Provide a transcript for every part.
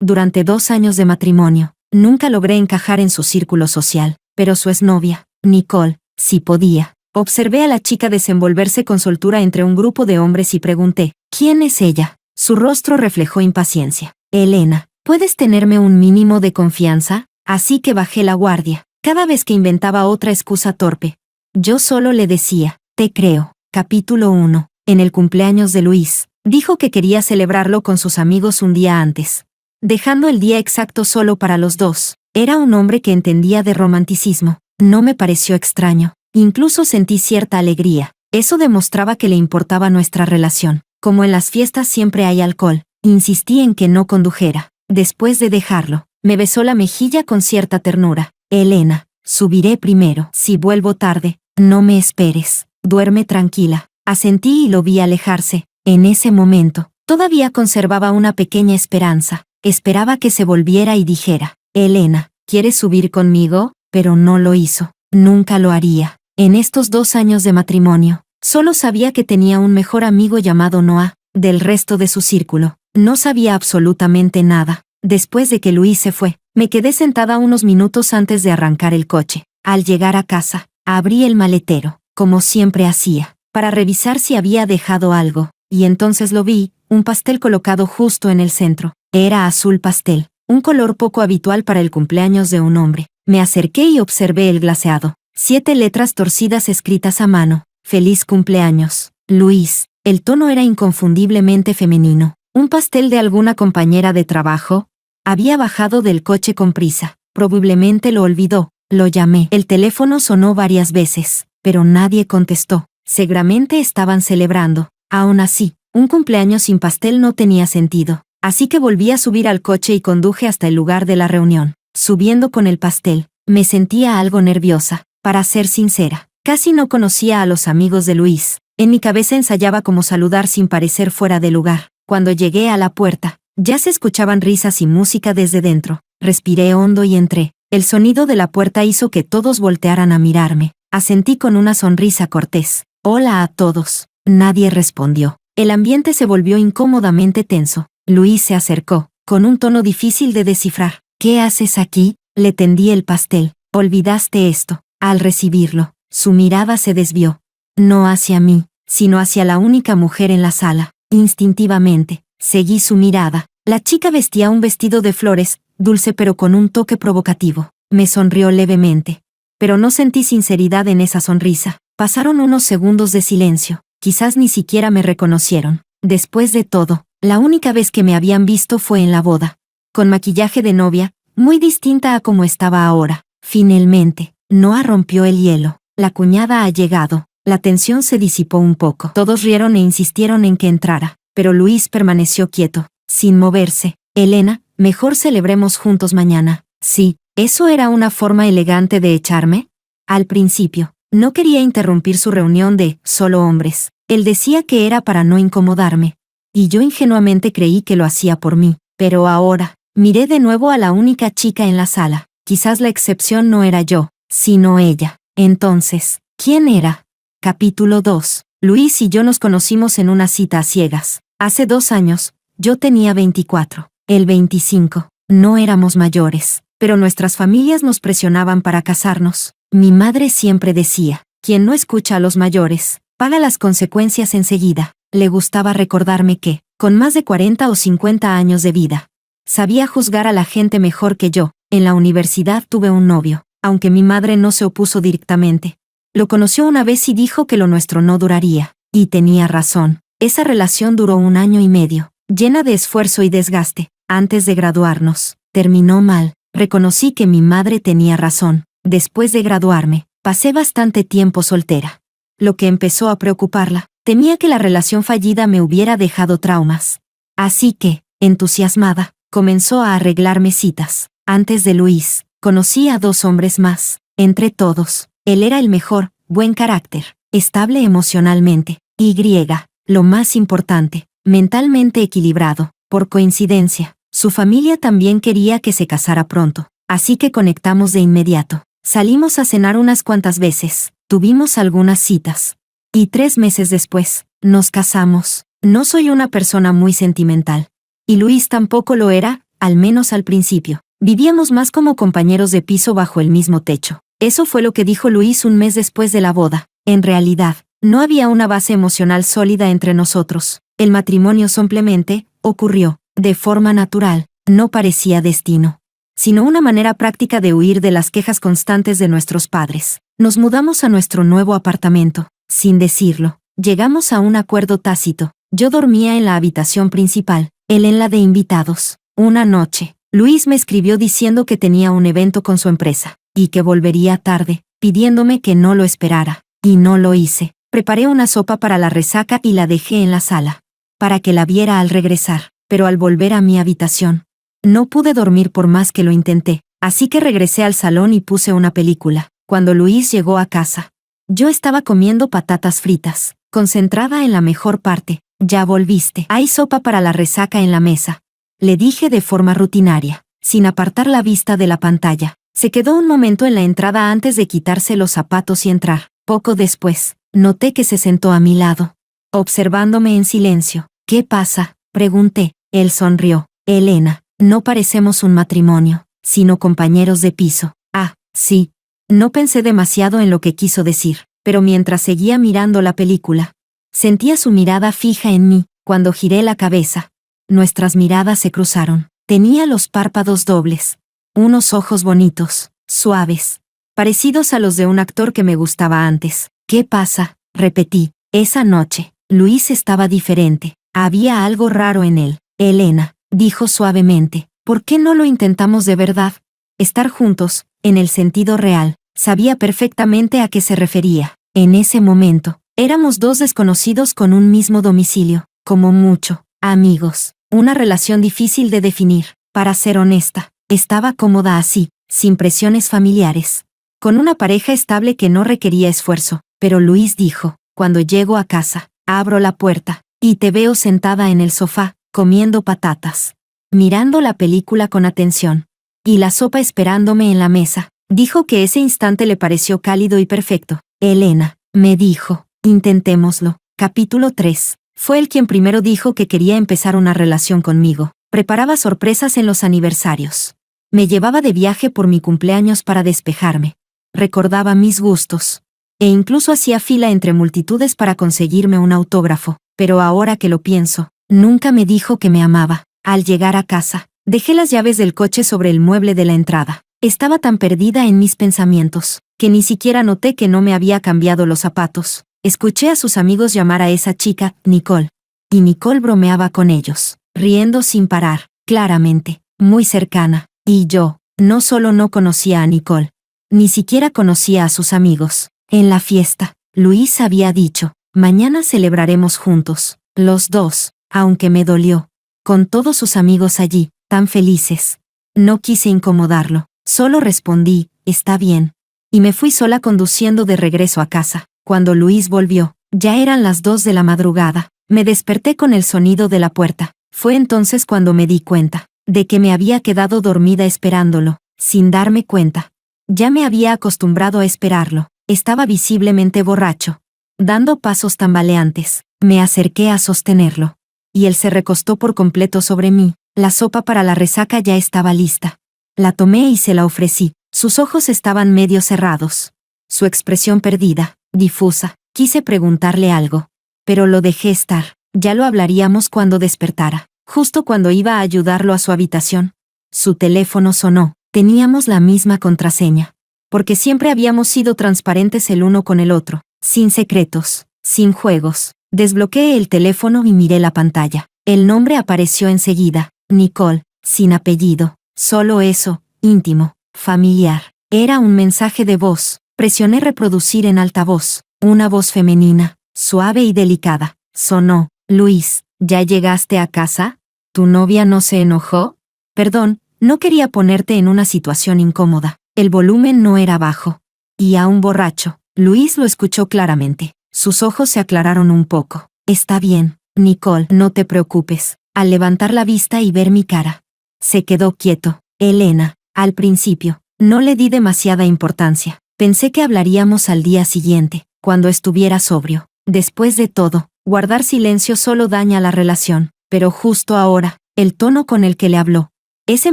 durante 2 años de matrimonio. Nunca logré encajar en su círculo social, pero su exnovia, Nicole, sí podía. Observé a la chica desenvolverse con soltura entre un grupo de hombres y pregunté, ¿quién es ella? Su rostro reflejó impaciencia. Elena, ¿puedes tenerme un mínimo de confianza? Así que bajé la guardia. Cada vez que inventaba otra excusa torpe, yo solo le decía, te creo. Capítulo 1. En el cumpleaños de Luis, dijo que quería celebrarlo con sus amigos un día antes, dejando el día exacto solo para los dos. Era un hombre que entendía de romanticismo. No me pareció extraño. Incluso sentí cierta alegría. Eso demostraba que le importaba nuestra relación. Como en las fiestas siempre hay alcohol, insistí en que no condujera. Después de dejarlo, me besó la mejilla con cierta ternura. Elena, subiré primero. Si vuelvo tarde, no me esperes. Duerme tranquila. Asentí y lo vi alejarse. En ese momento, todavía conservaba una pequeña esperanza. Esperaba que se volviera y dijera, Elena, ¿quieres subir conmigo? Pero no lo hizo. Nunca lo haría. En estos 2 años de matrimonio, solo sabía que tenía un mejor amigo llamado Noah. Del resto de su círculo, no sabía absolutamente nada. Después de que Luis se fue, me quedé sentada unos minutos antes de arrancar el coche. Al llegar a casa, abrí el maletero, como siempre hacía, para revisar si había dejado algo, y entonces lo vi, un pastel colocado justo en el centro. Era azul pastel, un color poco habitual para el cumpleaños de un hombre. Me acerqué y observé el glaseado. 7 letras torcidas escritas a mano. Feliz cumpleaños, Luis. El tono era inconfundiblemente femenino. ¿Un pastel de alguna compañera de trabajo? Había bajado del coche con prisa. Probablemente lo olvidó. Lo llamé. El teléfono sonó varias veces, pero nadie contestó. Seguramente estaban celebrando. Aún así, un cumpleaños sin pastel no tenía sentido. Así que volví a subir al coche y conduje hasta el lugar de la reunión. Subiendo con el pastel, me sentía algo nerviosa. Para ser sincera, casi no conocía a los amigos de Luis. En mi cabeza ensayaba cómo saludar sin parecer fuera de lugar. Cuando llegué a la puerta, ya se escuchaban risas y música desde dentro. Respiré hondo y entré. El sonido de la puerta hizo que todos voltearan a mirarme. Asentí con una sonrisa cortés. Hola a todos. Nadie respondió. El ambiente se volvió incómodamente tenso. Luis se acercó, con un tono difícil de descifrar. ¿Qué haces aquí? Le tendí el pastel. Olvidaste esto. Al recibirlo, su mirada se desvió. No hacia mí, sino hacia la única mujer en la sala. Instintivamente, seguí su mirada. La chica vestía un vestido de flores, dulce pero con un toque provocativo. Me sonrió levemente. Pero no sentí sinceridad en esa sonrisa. Pasaron unos segundos de silencio. Quizás ni siquiera me reconocieron. Después de todo, la única vez que me habían visto fue en la boda. Con maquillaje de novia, muy distinta a como estaba ahora. Finalmente, Noah rompió el hielo. La cuñada ha llegado. La tensión se disipó un poco. Todos rieron e insistieron en que entrara, pero Luis permaneció quieto, sin moverse. Elena, mejor celebremos juntos mañana. Sí, ¿eso era una forma elegante de echarme? Al principio, no quería interrumpir su reunión de solo hombres. Él decía que era para no incomodarme, y yo ingenuamente creí que lo hacía por mí. Pero ahora, miré de nuevo a la única chica en la sala. Quizás la excepción no era yo, sino ella. Entonces, ¿quién era? Capítulo 2. Luis y yo nos conocimos en una cita a ciegas. Hace 2 años, yo tenía 24, él 25. No éramos mayores, pero nuestras familias nos presionaban para casarnos. Mi madre siempre decía, quien no escucha a los mayores, paga las consecuencias enseguida. Le gustaba recordarme que, con más de 40 o 50 años de vida, sabía juzgar a la gente mejor que yo. En la universidad tuve un novio. Aunque mi madre no se opuso directamente. Lo conoció una vez y dijo que lo nuestro no duraría. Y tenía razón. Esa relación duró 1 año y medio, llena de esfuerzo y desgaste. Antes de graduarnos, terminó mal. Reconocí que mi madre tenía razón. Después de graduarme, pasé bastante tiempo soltera. Lo que empezó a preocuparla, temía que la relación fallida me hubiera dejado traumas. Así que, entusiasmada, comenzó a arreglarme citas. Antes de Luis, conocí a 2 hombres más. Entre todos, él era el mejor, buen carácter, estable emocionalmente, y, lo más importante, mentalmente equilibrado. Por coincidencia, su familia también quería que se casara pronto, así que conectamos de inmediato. Salimos a cenar unas cuantas veces, tuvimos algunas citas. Y 3 meses después, nos casamos. No soy una persona muy sentimental. Y Luis tampoco lo era, al menos al principio. Vivíamos más como compañeros de piso bajo el mismo techo. Eso fue lo que dijo Luis un mes después de la boda. En realidad, no había una base emocional sólida entre nosotros. El matrimonio simplemente ocurrió, de forma natural, no parecía destino, sino una manera práctica de huir de las quejas constantes de nuestros padres. Nos mudamos a nuestro nuevo apartamento. Sin decirlo, llegamos a un acuerdo tácito. Yo dormía en la habitación principal, él en la de invitados. Una noche, Luis me escribió diciendo que tenía un evento con su empresa, y que volvería tarde, pidiéndome que no lo esperara. Y no lo hice. Preparé una sopa para la resaca y la dejé en la sala, para que la viera al regresar, pero al volver a mi habitación, no pude dormir por más que lo intenté, así que regresé al salón y puse una película. Cuando Luis llegó a casa, yo estaba comiendo patatas fritas, concentrada en la mejor parte. «Ya volviste. Hay sopa para la resaca en la mesa», le dije de forma rutinaria, sin apartar la vista de la pantalla. Se quedó un momento en la entrada antes de quitarse los zapatos y entrar. Poco después, noté que se sentó a mi lado, observándome en silencio. «¿Qué pasa?», pregunté. Él sonrió. «Elena, no parecemos un matrimonio, sino compañeros de piso». «Ah, sí». No pensé demasiado en lo que quiso decir, pero mientras seguía mirando la película, sentía su mirada fija en mí. Cuando giré la cabeza, nuestras miradas se cruzaron. Tenía los párpados dobles, unos ojos bonitos, suaves, parecidos a los de un actor que me gustaba antes. «¿Qué pasa?», repetí. Esa noche, Luis estaba diferente. Había algo raro en él. «Elena», dijo suavemente, «¿por qué no lo intentamos de verdad?» Estar juntos, en el sentido real. Sabía perfectamente a qué se refería. En ese momento, éramos dos desconocidos con un mismo domicilio, como mucho, amigos. Una relación difícil de definir. Para ser honesta, estaba cómoda así, sin presiones familiares, con una pareja estable que no requería esfuerzo. Pero Luis dijo: «Cuando llego a casa, abro la puerta, y te veo sentada en el sofá, comiendo patatas, mirando la película con atención, y la sopa esperándome en la mesa». Dijo que ese instante le pareció cálido y perfecto. «Elena», me dijo, «intentémoslo». Capítulo 3. Fue él quien primero dijo que quería empezar una relación conmigo. Preparaba sorpresas en los aniversarios. Me llevaba de viaje por mi cumpleaños para despejarme. Recordaba mis gustos. E incluso hacía fila entre multitudes para conseguirme un autógrafo. Pero ahora que lo pienso, nunca me dijo que me amaba. Al llegar a casa, dejé las llaves del coche sobre el mueble de la entrada. Estaba tan perdida en mis pensamientos, que ni siquiera noté que no me había cambiado los zapatos. Escuché a sus amigos llamar a esa chica Nicole. Y Nicole bromeaba con ellos, riendo sin parar, claramente, muy cercana. Y yo, no solo no conocía a Nicole, ni siquiera conocía a sus amigos. En la fiesta, Luis había dicho: «Mañana celebraremos juntos, los dos», aunque me dolió. Con todos sus amigos allí, tan felices. No quise incomodarlo. Solo respondí: «Está bien». Y me fui sola conduciendo de regreso a casa. Cuando Luis volvió, ya eran las 2 de la madrugada. Me desperté con el sonido de la puerta. Fue entonces cuando me di cuenta de que me había quedado dormida esperándolo, sin darme cuenta. Ya me había acostumbrado a esperarlo. Estaba visiblemente borracho, dando pasos tambaleantes. Me acerqué a sostenerlo, y él se recostó por completo sobre mí. La sopa para la resaca ya estaba lista. La tomé y se la ofrecí. Sus ojos estaban medio cerrados. Su expresión perdida, difusa. Quise preguntarle algo, pero lo dejé estar. Ya lo hablaríamos cuando despertara. Justo cuando iba a ayudarlo a su habitación, su teléfono sonó. Teníamos la misma contraseña, porque siempre habíamos sido transparentes el uno con el otro, sin secretos, sin juegos. Desbloqueé el teléfono y miré la pantalla. El nombre apareció enseguida: Nicole, sin apellido. Solo eso, íntimo, familiar. Era un mensaje de voz. Presioné reproducir en altavoz. Una voz femenina, suave y delicada. Sonó: «Luis, ¿ya llegaste a casa? ¿Tu novia no se enojó?» Perdón, no quería ponerte en una situación incómoda. El volumen no era bajo. Y aún borracho, Luis lo escuchó claramente. Sus ojos se aclararon un poco. «Está bien, Nicole, no te preocupes». Al levantar la vista y ver mi cara, se quedó quieto. «Elena». Al principio, no le di demasiada importancia. Pensé que hablaríamos al día siguiente, cuando estuviera sobrio. Después de todo, guardar silencio solo daña la relación. Pero justo ahora, el tono con el que le habló ese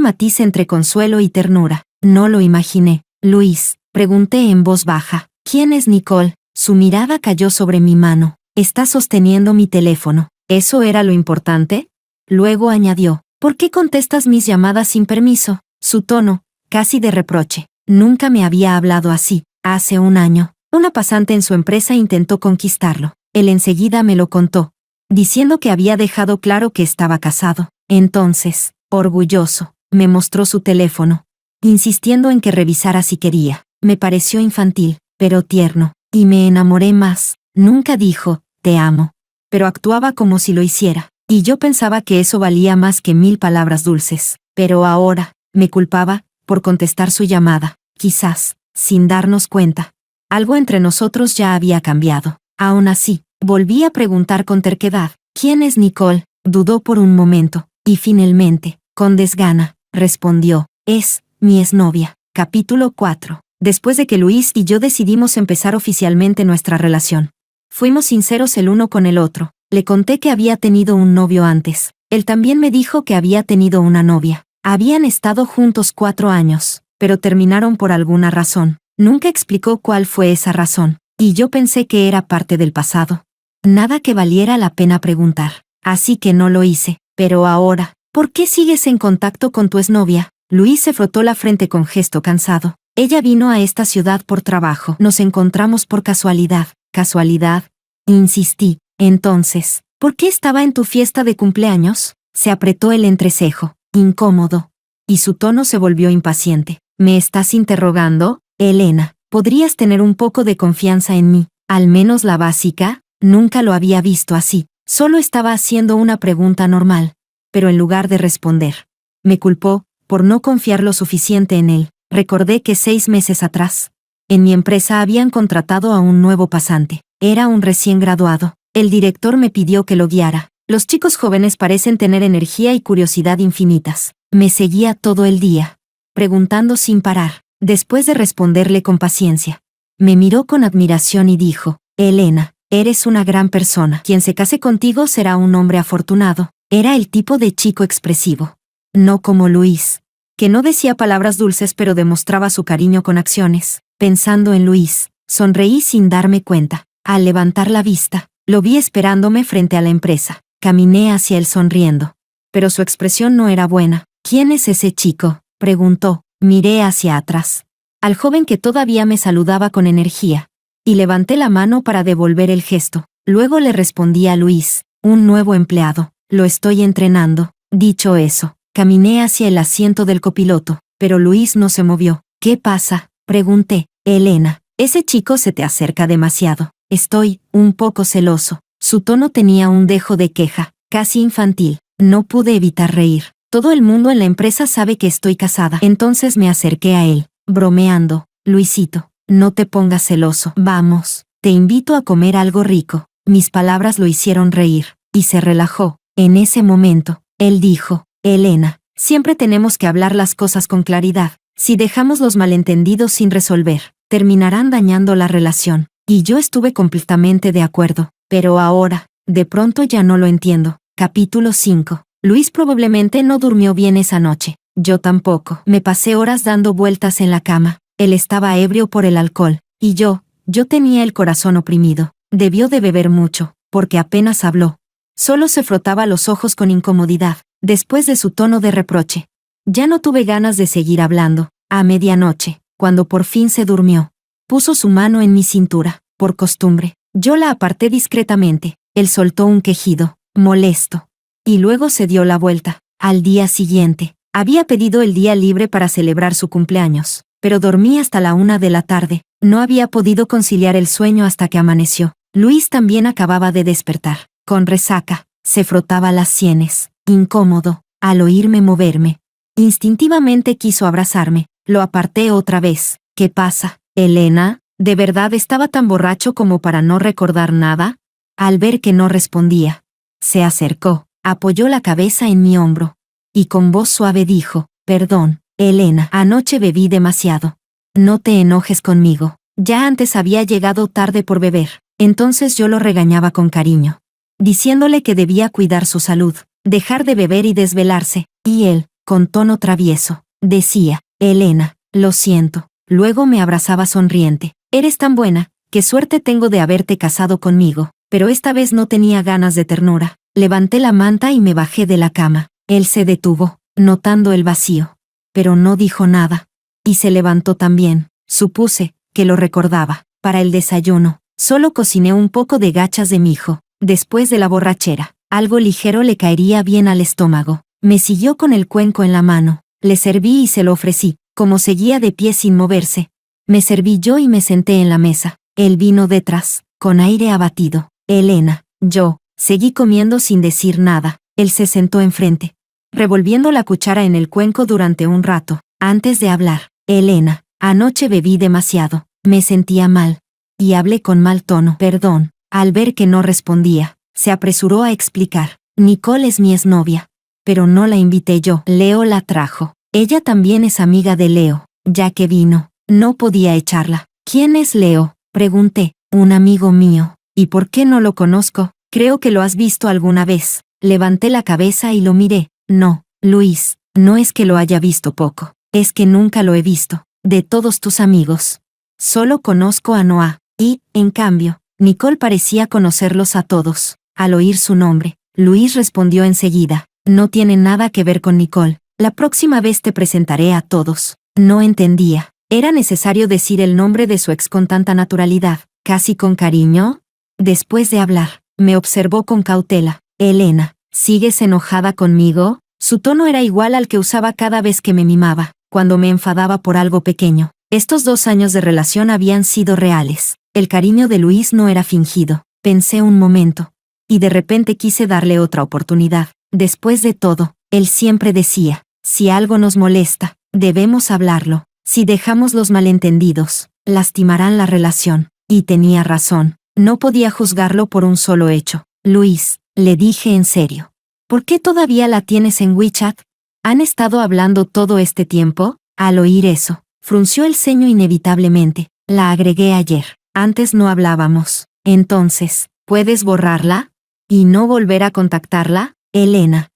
matiz entre consuelo y ternura. No lo imaginé. Luis, pregunté en voz baja. ¿Quién es Nicole? Su mirada cayó sobre mi mano. Está sosteniendo mi teléfono. ¿Eso era lo importante? Luego añadió. ¿Por qué contestas mis llamadas sin permiso? Su tono, casi de reproche. Nunca me había hablado así. Hace un año, una pasante en su empresa intentó conquistarlo. Él enseguida me lo contó, diciendo que había dejado claro que estaba casado. Entonces, orgulloso, me mostró su teléfono, insistiendo en que revisara si quería. Me pareció infantil, pero tierno, y me enamoré más. Nunca dijo, te amo, pero actuaba como si lo hiciera, y yo pensaba que eso valía más que 1000 palabras dulces. Pero ahora, me culpaba, por contestar su llamada, quizás, sin darnos cuenta. Algo entre nosotros ya había cambiado. Aún así, volví a preguntar con terquedad, ¿quién es Nicole? Dudó por un momento, y finalmente, con desgana, respondió, es mi exnovia. Capítulo 4. Después de que Luis y yo decidimos empezar oficialmente nuestra relación, fuimos sinceros el uno con el otro. Le conté que había tenido un novio antes. Él también me dijo que había tenido una novia. Habían estado juntos 4 años, pero terminaron por alguna razón. Nunca explicó cuál fue esa razón, y yo pensé que era parte del pasado. Nada que valiera la pena preguntar, así que no lo hice. Pero ahora, ¿por qué sigues en contacto con tu exnovia? Luis se frotó la frente con gesto cansado. Ella vino a esta ciudad por trabajo. Nos encontramos por casualidad. ¿Casualidad? Insistí. Entonces, ¿por qué estaba en tu fiesta de cumpleaños? Se apretó el entrecejo, incómodo, y su tono se volvió impaciente. ¿Me estás interrogando? Elena, ¿podrías tener un poco de confianza en mí? Al menos la básica. Nunca lo había visto así. Solo estaba haciendo una pregunta normal. Pero en lugar de responder, me culpó por no confiar lo suficiente en él. Recordé que 6 meses atrás, en mi empresa habían contratado a un nuevo pasante. Era un recién graduado. El director me pidió que lo guiara. Los chicos jóvenes parecen tener energía y curiosidad infinitas. Me seguía todo el día, preguntando sin parar. Después de responderle con paciencia, me miró con admiración y dijo, Elena, eres una gran persona. Quien se case contigo será un hombre afortunado. Era el tipo de chico expresivo. No como Luis, que no decía palabras dulces pero demostraba su cariño con acciones. Pensando en Luis, sonreí sin darme cuenta. Al levantar la vista, lo vi esperándome frente a la empresa. Caminé hacia él sonriendo. Pero su expresión no era buena. ¿Quién es ese chico?, preguntó. Miré hacia atrás, al joven que todavía me saludaba con energía, y levanté la mano para devolver el gesto. Luego le respondí a Luis, un nuevo empleado. Lo estoy entrenando. Dicho eso, caminé hacia el asiento del copiloto, pero Luis no se movió. ¿Qué pasa?, pregunté. Elena, ese chico se te acerca demasiado. Estoy un poco celoso. Su tono tenía un dejo de queja, casi infantil. No pude evitar reír. Todo el mundo en la empresa sabe que estoy casada. Entonces me acerqué a él, bromeando. Luisito, no te pongas celoso. Vamos, te invito a comer algo rico. Mis palabras lo hicieron reír, y se relajó. En ese momento, él dijo, Elena, siempre tenemos que hablar las cosas con claridad. Si dejamos los malentendidos sin resolver, terminarán dañando la relación. Y yo estuve completamente de acuerdo. Pero ahora, de pronto ya no lo entiendo. Capítulo 5. Luis probablemente no durmió bien esa noche. Yo tampoco. Me pasé horas dando vueltas en la cama. Él estaba ebrio por el alcohol. Y yo tenía el corazón oprimido. Debió de beber mucho, porque apenas habló. Solo se frotaba los ojos con incomodidad, después de su tono de reproche. Ya no tuve ganas de seguir hablando. A medianoche, cuando por fin se durmió, puso su mano en mi cintura. Por costumbre, yo la aparté discretamente. Él soltó un quejido, molesto, y luego se dio la vuelta. Al día siguiente, había pedido el día libre para celebrar su cumpleaños, pero dormí hasta la 1 de la tarde. No había podido conciliar el sueño hasta que amaneció. Luis también acababa de despertar, con resaca. Se frotaba las sienes, incómodo, al oírme moverme. Instintivamente quiso abrazarme. Lo aparté otra vez. ¿Qué pasa, Elena? ¿De verdad estaba tan borracho como para no recordar nada? Al ver que no respondía, se acercó, apoyó la cabeza en mi hombro, y con voz suave dijo, perdón, Elena, anoche bebí demasiado. No te enojes conmigo. Ya antes había llegado tarde por beber. Entonces yo lo regañaba con cariño, diciéndole que debía cuidar su salud, dejar de beber y desvelarse, y él, con tono travieso. Decía, Elena, lo siento. Luego me abrazaba sonriente. Eres tan buena, qué suerte tengo de haberte casado conmigo. Pero esta vez no tenía ganas de ternura. Levanté la manta y me bajé de la cama. Él se detuvo, notando el vacío. Pero no dijo nada. Y se levantó también. Supuse que lo recordaba. Para el desayuno, solo cociné un poco de gachas de mijo. Después de la borrachera, algo ligero le caería bien al estómago. Me siguió con el cuenco en la mano. Le serví y se lo ofrecí, como seguía de pie sin moverse. Me serví yo y me senté en la mesa. Él vino detrás, con aire abatido. Elena, yo, seguí comiendo sin decir nada. Él se sentó enfrente, revolviendo la cuchara en el cuenco durante un rato, antes de hablar. Elena, anoche bebí demasiado. Me sentía mal. Y hablé con mal tono. Perdón. Al ver que no respondía, se apresuró a explicar. Nicole es mi exnovia. Pero no la invité yo. Leo la trajo. Ella también es amiga de Leo. Ya que vino, no podía echarla. ¿Quién es Leo?, pregunté. Un amigo mío. ¿Y por qué no lo conozco? Creo que lo has visto alguna vez. Levanté la cabeza y lo miré. No, Luis, no es que lo haya visto poco. Es que nunca lo he visto. De todos tus amigos, solo conozco a Noah. Y, en cambio, Nicole parecía conocerlos a todos. Al oír su nombre, Luis respondió enseguida. No tiene nada que ver con Nicole. La próxima vez te presentaré a todos. No entendía. ¿Era necesario decir el nombre de su ex con tanta naturalidad, casi con cariño? Después de hablar, me observó con cautela. Elena, ¿sigues enojada conmigo? Su tono era igual al que usaba cada vez que me mimaba, cuando me enfadaba por algo pequeño. Estos 2 años de relación habían sido reales. El cariño de Luis no era fingido. Pensé un momento. Y de repente quise darle otra oportunidad. Después de todo, él siempre decía, si algo nos molesta, debemos hablarlo. Si dejamos los malentendidos, lastimarán la relación. Y tenía razón. No podía juzgarlo por un solo hecho. Luis, le dije en serio. ¿Por qué todavía la tienes en WeChat? ¿Han estado hablando todo este tiempo? Al oír eso, frunció el ceño inevitablemente. La agregué ayer. Antes no hablábamos. Entonces, ¿puedes borrarla? ¿Y no volver a contactarla? Elena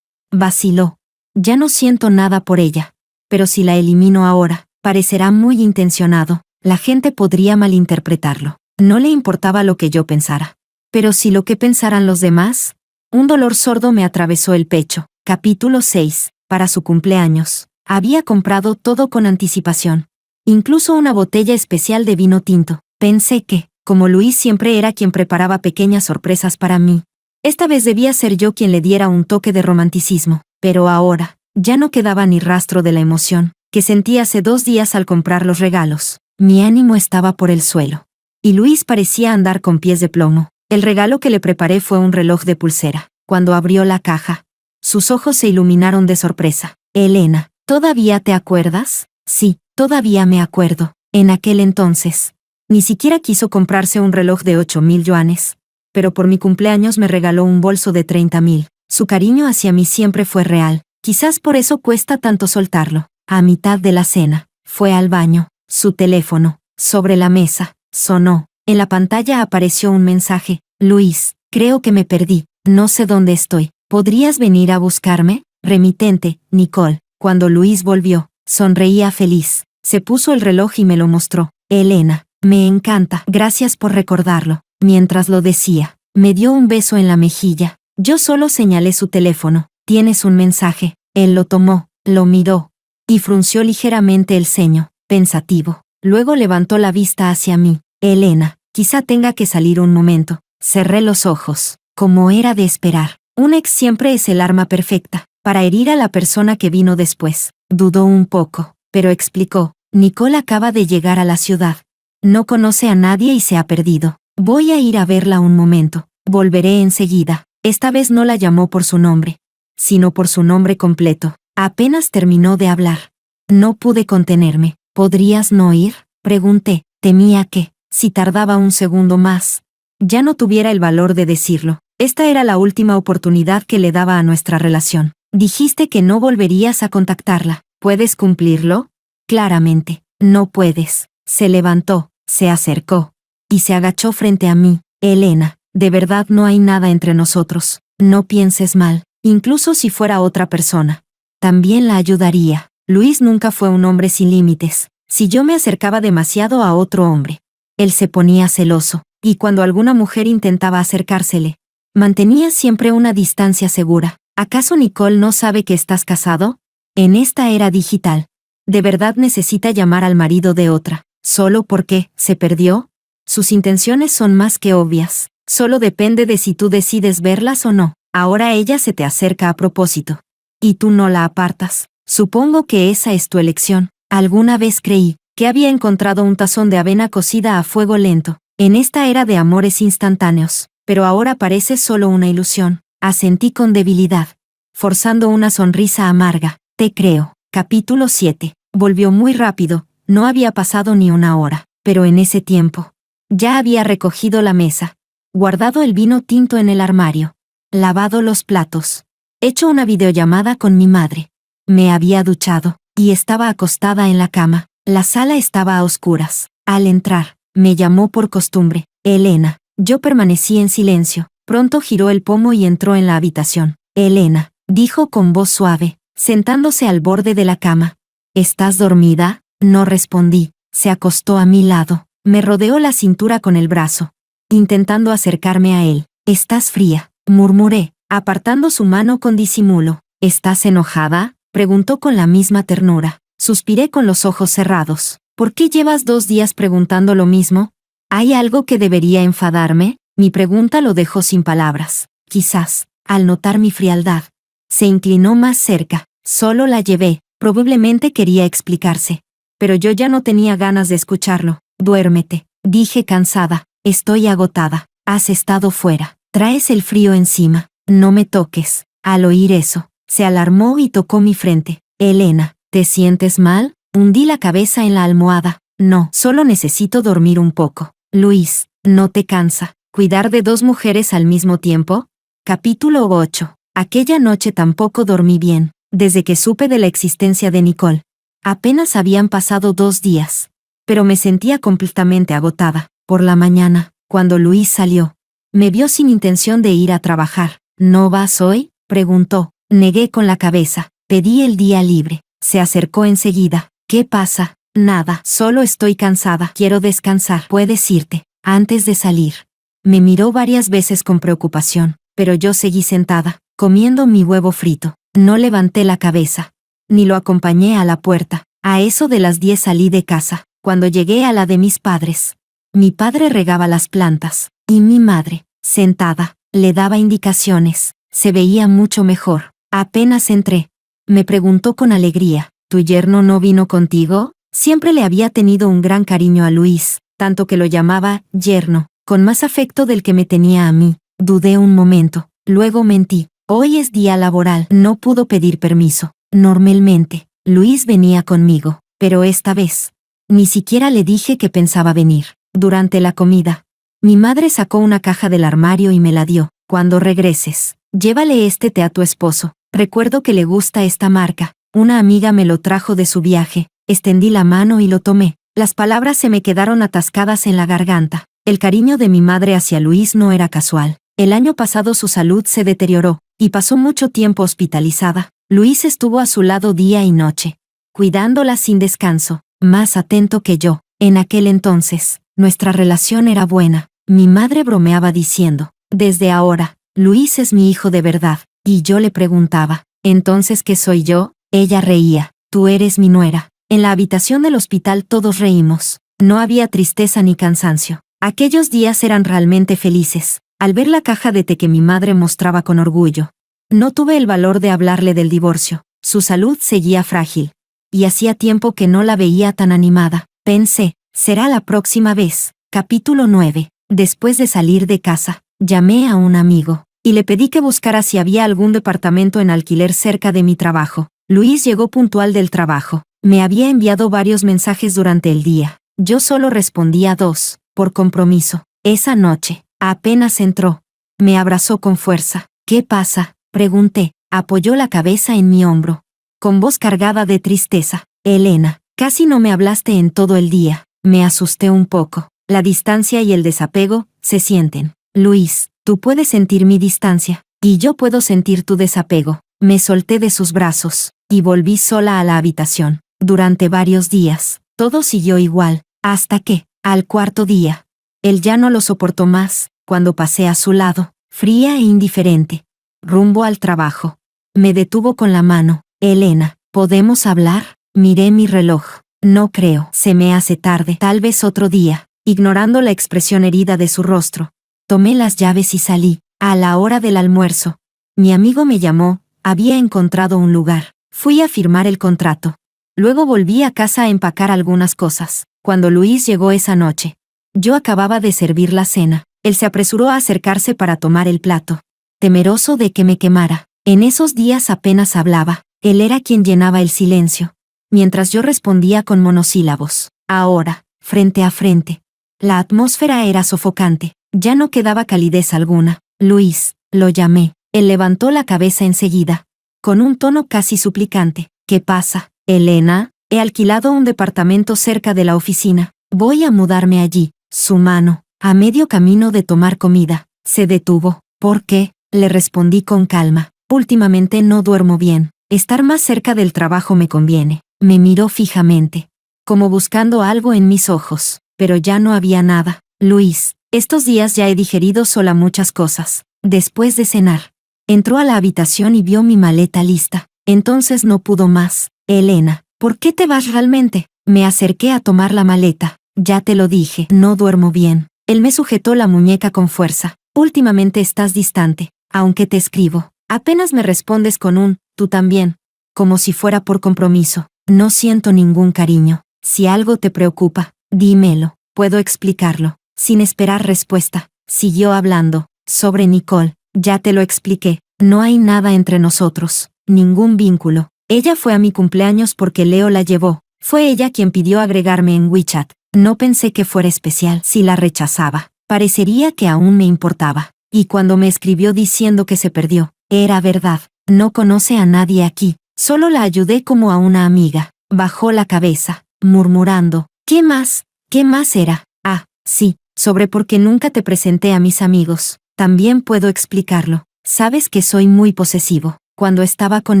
vaciló. Ya no siento nada por ella. Pero si la elimino ahora, parecerá muy intencionado. La gente podría malinterpretarlo. No le importaba lo que yo pensara. Pero si lo que pensaran los demás. Un dolor sordo me atravesó el pecho. Capítulo 6. Para su cumpleaños. Había comprado todo con anticipación. Incluso una botella especial de vino tinto. Pensé que, como Luis siempre era quien preparaba pequeñas sorpresas para mí, esta vez debía ser yo quien le diera un toque de romanticismo. Pero ahora, ya no quedaba ni rastro de la emoción que sentí hace 2 días al comprar los regalos. Mi ánimo estaba por el suelo. Y Luis parecía andar con pies de plomo. El regalo que le preparé fue un reloj de pulsera. Cuando abrió la caja, sus ojos se iluminaron de sorpresa. Elena, ¿todavía te acuerdas? Sí, todavía me acuerdo. En aquel entonces, ni siquiera quiso comprarse un reloj de 8.000 yuanes. Pero por mi cumpleaños me regaló un bolso de 30.000. Su cariño hacia mí siempre fue real. Quizás por eso cuesta tanto soltarlo. A mitad de la cena, fue al baño. Su teléfono, sobre la mesa, sonó. En la pantalla apareció un mensaje. Luis, creo que me perdí. No sé dónde estoy. ¿Podrías venir a buscarme? Remitente, Nicole. Cuando Luis volvió, sonreía feliz. Se puso el reloj y me lo mostró. Elena, me encanta. Gracias por recordarlo. Mientras lo decía, me dio un beso en la mejilla. Yo solo señalé su teléfono. Tienes un mensaje. Él lo tomó, lo miró. Y frunció ligeramente el ceño, pensativo. Luego levantó la vista hacia mí. Elena, quizá tenga que salir un momento. Cerré los ojos. Como era de esperar. Un ex siempre es el arma perfecta para herir a la persona que vino después. Dudó un poco, pero explicó. Nicole acaba de llegar a la ciudad. No conoce a nadie y se ha perdido. Voy a ir a verla un momento. Volveré enseguida. Esta vez no la llamó por su nombre, sino por su nombre completo. Apenas terminó de hablar. No pude contenerme. ¿Podrías no ir?, pregunté. Temía que, si tardaba un segundo más, ya no tuviera el valor de decirlo. Esta era la última oportunidad que le daba a nuestra relación. Dijiste que no volverías a contactarla. ¿Puedes cumplirlo? Claramente, no puedes. Se levantó, se acercó y se agachó frente a mí. Elena, de verdad no hay nada entre nosotros. No pienses mal, incluso si fuera otra persona. también la ayudaría. Luis nunca fue un hombre sin límites. Si yo me acercaba demasiado a otro hombre, él se ponía celoso, y cuando alguna mujer intentaba acercársele, mantenía siempre una distancia segura. ¿Acaso Nicole no sabe que estás casado? En esta era digital, ¿de verdad necesita llamar al marido de otra, solo porque se perdió? Sus intenciones son más que obvias. Solo depende de si tú decides verlas o no. Ahora ella se te acerca a propósito. Y tú no la apartas. Supongo que esa es tu elección. Alguna vez creí que había encontrado un tazón de avena cocida a fuego lento, en esta era de amores instantáneos, pero ahora parece solo una ilusión. Asentí con debilidad, forzando una sonrisa amarga. Te creo. Capítulo 7. Volvió muy rápido, no había pasado ni una hora, pero en ese tiempo, ya había recogido la mesa, guardado el vino tinto en el armario, lavado los platos, hecho una videollamada con mi madre. Me había duchado, y estaba acostada en la cama. La sala estaba a oscuras. Al entrar, me llamó por costumbre, Elena. Yo permanecí en silencio. Pronto giró el pomo y entró en la habitación. Elena, dijo con voz suave, sentándose al borde de la cama. ¿Estás dormida? No respondí. Se acostó a mi lado. Me rodeó la cintura con el brazo, intentando acercarme a él. «Estás fría», murmuré, apartando su mano con disimulo. «¿Estás enojada?», preguntó con la misma ternura. Suspiré con los ojos cerrados. «¿Por qué llevas 2 días preguntando lo mismo? ¿Hay algo que debería enfadarme?». Mi pregunta lo dejó sin palabras. Quizás, al notar mi frialdad, se inclinó más cerca. Solo la llevé. Probablemente quería explicarse. Pero yo ya no tenía ganas de escucharlo. «Duérmete», dije cansada. «Estoy agotada. Has estado fuera. Traes el frío encima. No me toques». Al oír eso, se alarmó y tocó mi frente. «Elena, ¿te sientes mal?». Hundí la cabeza en la almohada. «No, solo necesito dormir un poco». «Luis, ¿no te cansa cuidar de 2 mujeres al mismo tiempo?». Capítulo 8. Aquella noche tampoco dormí bien, desde que supe de la existencia de Nicole. Apenas habían pasado 2 días, pero me sentía completamente agotada. Por la mañana, cuando Luis salió, me vio sin intención de ir a trabajar. «¿No vas hoy?», preguntó. Negué con la cabeza. Pedí el día libre. Se acercó enseguida. «¿Qué pasa?». «Nada, solo estoy cansada. Quiero descansar. ¿Puedes irte antes de salir?». Me miró varias veces con preocupación, pero yo seguí sentada, comiendo mi huevo frito. No levanté la cabeza, ni lo acompañé a la puerta. A eso de las 10 salí de casa. Cuando llegué a la de mis padres, mi padre regaba las plantas, y mi madre, sentada, le daba indicaciones. Se veía mucho mejor. Apenas entré, me preguntó con alegría, «¿Tu yerno no vino contigo?». Siempre le había tenido un gran cariño a Luis, tanto que lo llamaba yerno, con más afecto del que me tenía a mí. Dudé un momento, luego mentí. «Hoy es día laboral». No pudo pedir permiso. Normalmente, Luis venía conmigo, pero esta vez, ni siquiera le dije que pensaba venir. Durante la comida, mi madre sacó una caja del armario y me la dio. «Cuando regreses, llévale este té a tu esposo. Recuerdo que le gusta esta marca. Una amiga me lo trajo de su viaje». Extendí la mano y lo tomé. Las palabras se me quedaron atascadas en la garganta. El cariño de mi madre hacia Luis no era casual. El año pasado su salud se deterioró, y pasó mucho tiempo hospitalizada. Luis estuvo a su lado día y noche, cuidándola sin descanso, más atento que yo. En aquel entonces, nuestra relación era buena. Mi madre bromeaba diciendo, «Desde ahora, Luis es mi hijo de verdad». Y yo le preguntaba, «¿Entonces qué soy yo?». Ella reía, «Tú eres mi nuera». En la habitación del hospital todos reímos. No había tristeza ni cansancio. Aquellos días eran realmente felices. Al ver la caja de té que mi madre mostraba con orgullo, no tuve el valor de hablarle del divorcio. Su salud seguía frágil, y hacía tiempo que no la veía tan animada. Pensé, será la próxima vez. Capítulo 9. Después de salir de casa, llamé a un amigo, y le pedí que buscara si había algún departamento en alquiler cerca de mi trabajo. Luis llegó puntual del trabajo. Me había enviado varios mensajes durante el día. Yo solo respondía 2, por compromiso. Esa noche, apenas entró, me abrazó con fuerza. «¿Qué pasa?», pregunté. Apoyó la cabeza en mi hombro, con voz cargada de tristeza. «Elena, casi no me hablaste en todo el día». Me asusté un poco. La distancia y el desapego se sienten. «Luis, tú puedes sentir mi distancia, y yo puedo sentir tu desapego. Me solté de sus brazos, y volví sola a la habitación. Durante varios días, todo siguió igual, hasta que, al cuarto día, él ya no lo soportó más, cuando pasé a su lado, fría e indiferente, rumbo al trabajo. Me detuvo con la mano. Elena, ¿podemos hablar? Miré mi reloj. No creo. Se me hace tarde. Tal vez otro día. Ignorando la expresión herida de su rostro. Tomé las llaves y salí. A la hora del almuerzo. Mi amigo me llamó. Había encontrado un lugar. Fui a firmar el contrato. Luego volví a casa a empacar algunas cosas. Cuando Luis llegó esa noche. Yo acababa de servir la cena. Él se apresuró a acercarse para tomar el plato. Temeroso de que me quemara. En esos días apenas hablaba. Él era quien llenaba el silencio, mientras yo respondía con monosílabos. Ahora, frente a frente. La atmósfera era sofocante. Ya no quedaba calidez alguna. Luis, lo llamé. Él levantó la cabeza enseguida, con un tono casi suplicante. ¿Qué pasa, Elena? He alquilado un departamento cerca de la oficina. Voy a mudarme allí. Su mano, a medio camino de tomar comida, se detuvo. ¿Por qué? Le respondí con calma. Últimamente no duermo bien. Estar más cerca del trabajo me conviene. Me miró fijamente, como buscando algo en mis ojos, pero ya no había nada. Luis, estos días ya he digerido sola muchas cosas. Después de cenar, entró a la habitación y vio mi maleta lista. Entonces no pudo más. Elena, ¿por qué te vas realmente? Me acerqué a tomar la maleta. Ya te lo dije, no duermo bien. Él me sujetó la muñeca con fuerza. Últimamente estás distante, aunque te escribo. Apenas me respondes con un, tú también. Como si fuera por compromiso. No siento ningún cariño. Si algo te preocupa, dímelo. Puedo explicarlo. Sin esperar respuesta, siguió hablando. Sobre Nicole, ya te lo expliqué. No hay nada entre nosotros. Ningún vínculo. Ella fue a mi cumpleaños porque Leo la llevó. Fue ella quien pidió agregarme en WeChat. No pensé que fuera especial. Si la rechazaba, parecería que aún me importaba. Y cuando me escribió diciendo que se perdió, era verdad. No conoce a nadie aquí. Solo la ayudé como a una amiga. Bajó la cabeza, murmurando. ¿Qué más? ¿Qué más era? Ah, sí, sobre por qué nunca te presenté a mis amigos. También puedo explicarlo. Sabes que soy muy posesivo. Cuando estaba con